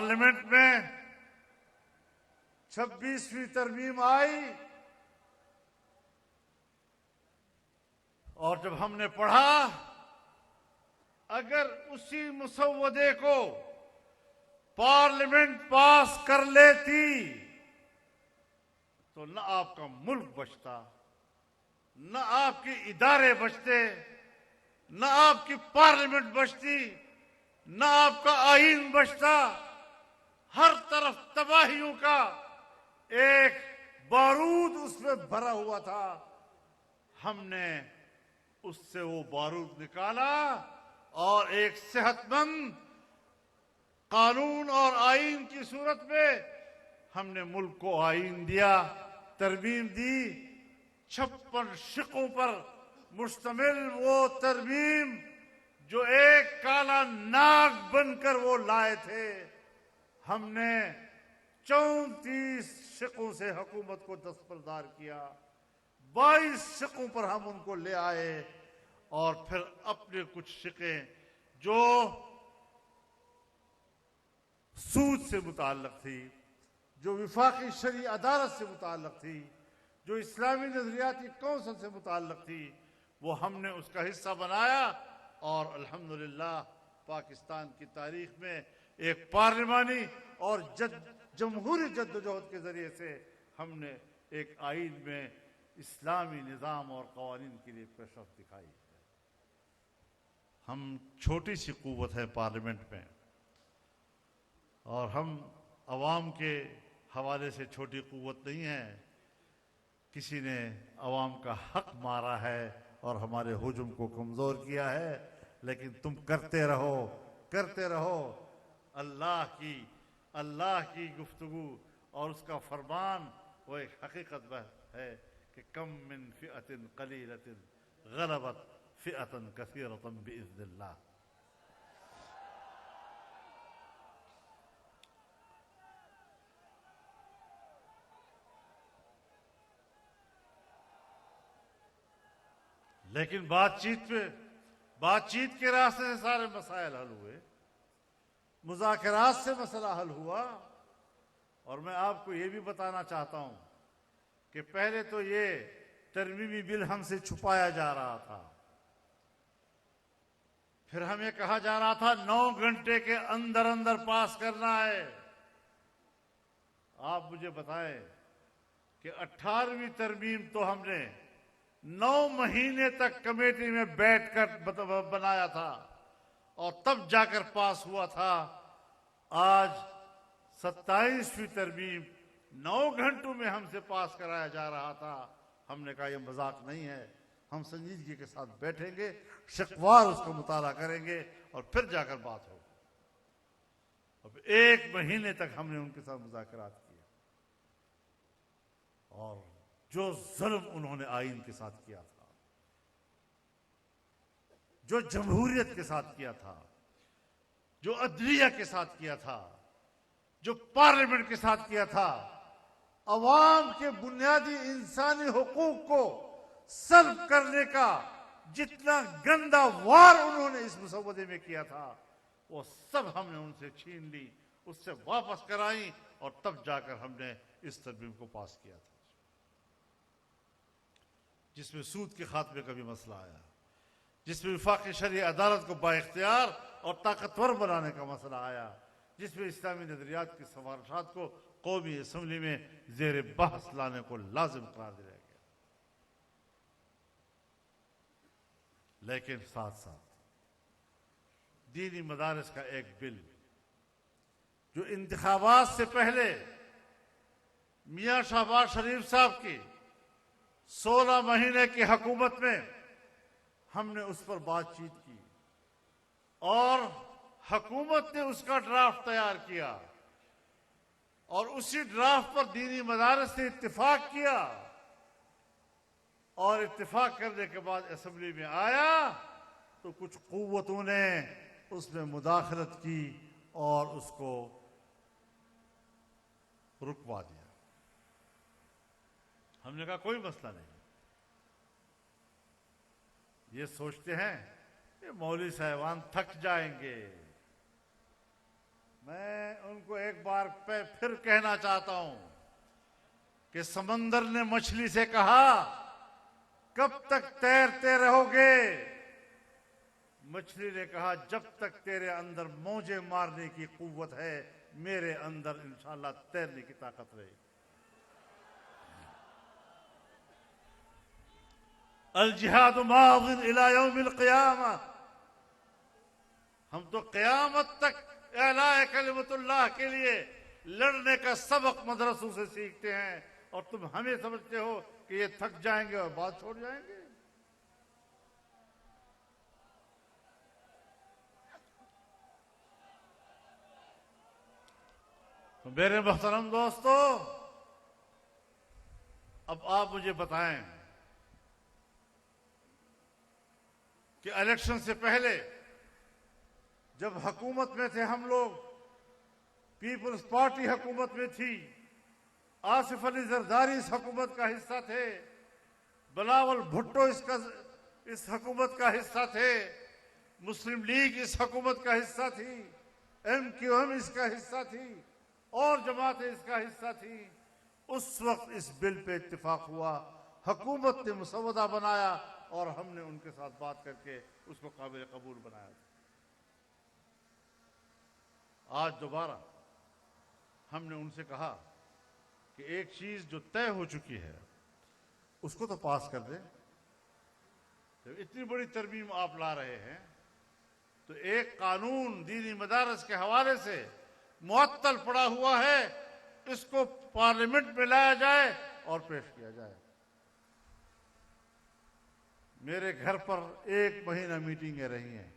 Parliament में 26वीं तरमीम आई और जब हमने पढ़ा, अगर उसी मुसव्वदे को पार्लियामेंट पास कर लेती तो न आपका मुल्क बचता, न आपके इदारे बचते, न आपकी पार्लियामेंट बचती, न आपका आईन बचता। हर तरफ तबाहियों का एक बारूद उसमें भरा हुआ था। हमने उससे वो बारूद निकाला और एक सेहतमंद कानून और आईन की सूरत में हमने मुल्क को आईन दिया, तरमीम दी। 56 शिकों पर मुश्तमिल वो तरमीम जो एक काला नाग बनकर वो लाए थे, हमने 34 शिकों से हुकूमत को दस्तबरदार किया। 22 शिकों पर हम उनको ले आए और फिर अपने कुछ शिकें जो सूद से मुताल्लक थी, जो विफाकी शरी अदालत से मुताल्लक थी, जो इस्लामी नजरियाती कौंसिल से मुताल्लक थी, वो हमने उसका हिस्सा बनाया और अल्हम्दुलिल्लाह पाकिस्तान की तारीख में एक पार्लिमानी और जमहूरी जद्दोजहद के जरिए से हमने एक आईन में इस्लामी निज़ाम और कवानीन के लिए पेशरफ्त दिखाई। हम छोटी सी कुव्वत है पार्लियामेंट में और हम अवाम के हवाले से छोटी कुव्वत नहीं है। किसी ने अवाम का हक मारा है और हमारे हुजूम को कमज़ोर किया है, लेकिन तुम करते रहो, करते रहो। अल्लाह की गुफ्तगू और उसका फरमान वो एक हकीकत है कि कम मिन फ़िअतिन क़लीलतिन ग़लबत फ़िअतन कसीरतन बिइज़्निल्लाह। लेकिन बातचीत के रास्ते से सारे मसाइल हल हुए, मुज़ाकरात से मसला हल हुआ। और मैं आपको ये भी बताना चाहता हूं कि पहले तो ये तरमीमी बिल हमसे छुपाया जा रहा था, फिर हमें कहा जा रहा था 9 घंटे के अंदर अंदर पास करना है। आप मुझे बताएं कि 18वीं तरमीम तो हमने 9 महीने तक कमेटी में बैठकर बनाया था और तब जाकर पास हुआ था। आज 27वीं तरमीम 9 घंटों में हमसे पास कराया जा रहा था। हमने कहा यह मजाक नहीं है, हम संजीदगी के साथ बैठेंगे, शिकवार उसको मुताला करेंगे और फिर जाकर बात होगी। अब 1 महीने तक हमने उनके साथ मुज़ाकरात किए और जो जुल्म उन्होंने आईन के साथ किया था, जो जमहूरियत के साथ किया था, जो अदलिया के साथ किया था, जो पार्लियामेंट के साथ किया था, अवाम के बुनियादी इंसानी हुकूक को सल्ब करने का जितना गंदा वार उन्होंने इस मुसव्वदे में किया था, वो सब हमने उनसे छीन ली, उससे वापस कराई और तब जाकर हमने इस तरमीम को पास किया था, जिसमें सूद के खात्मे का भी मसला आया, जिसमें विफाकी शरई अदालत को बाइख्तियार और ताकतवर बनाने का मसला आया, जिसमें इस्लामी नजरियात की सिफारिशात को कौमी असम्बली में जेर बहस लाने को लाजिम करार दिया गया। लेकिन साथ साथ दीनी मदारिस का एक बिल जो इंतखाबात से पहले मियां शहबाज शरीफ साहब की 16 महीने की हुकूमत में हमने उस पर बातचीत की और हुकूमत ने उसका ड्राफ्ट तैयार किया और उसी ड्राफ्ट पर दीनी मदारिस से इत्तिफाक किया और इत्तिफाक करने के बाद असेंबली में आया तो कुछ कुव्वतों ने उसमें मुदाखलत की और उसको रुकवा दिया। हमने कहा कोई मसला नहीं, ये सोचते हैं ये मौलवी साहिबान थक जाएंगे, मैं उनको एक बार फिर कहना चाहता हूं कि समंदर ने मछली से कहा, कब तक तैरते रहोगे? मछली ने कहा, जब तक तेरे अंदर मौजे मारने की कुव्वत है, मेरे अंदर इंशाअल्लाह तैरने की ताकत रहेगी। अल जिहाद मादिन इला यौमिल क़ियामा। हम तो क़यामत तक इलाए कलिमतुल्लाह के लिए लड़ने का सबक मदरसों से सीखते हैं, और तुम हमें समझते हो कि ये थक जाएंगे और बात छोड़ जाएंगे। तो मेरे मोहतरम दोस्तों, अब आप मुझे बताएं कि इलेक्शन से पहले जब हुकूमत में थे हम लोग, पीपल्स पार्टी हुकूमत में थी, आसिफ अली जरदारी इस हुकूमत का हिस्सा थे, बिलावल भुट्टो इस हुकूमत का हिस्सा थे, मुस्लिम लीग इस हुकूमत का हिस्सा थी, MQM इसका हिस्सा थी, और जमातें इसका हिस्सा थी। उस वक्त इस बिल पे इत्तेफाक हुआ, हुकूमत ने मसवदा बनाया और हमने उनके साथ बात करके उसको काबिल कबूल बनाया। आज दोबारा हमने उनसे कहा कि एक चीज जो तय हो चुकी है उसको तो पास कर दें। तो इतनी बड़ी तरमीम आप ला रहे हैं, तो एक कानून दीनी मदारस के हवाले से मुअत्तल पड़ा हुआ है, इसको पार्लियामेंट में लाया जाए और पेश किया जाए। मेरे घर पर 1 महीना मीटिंगें रही हैं,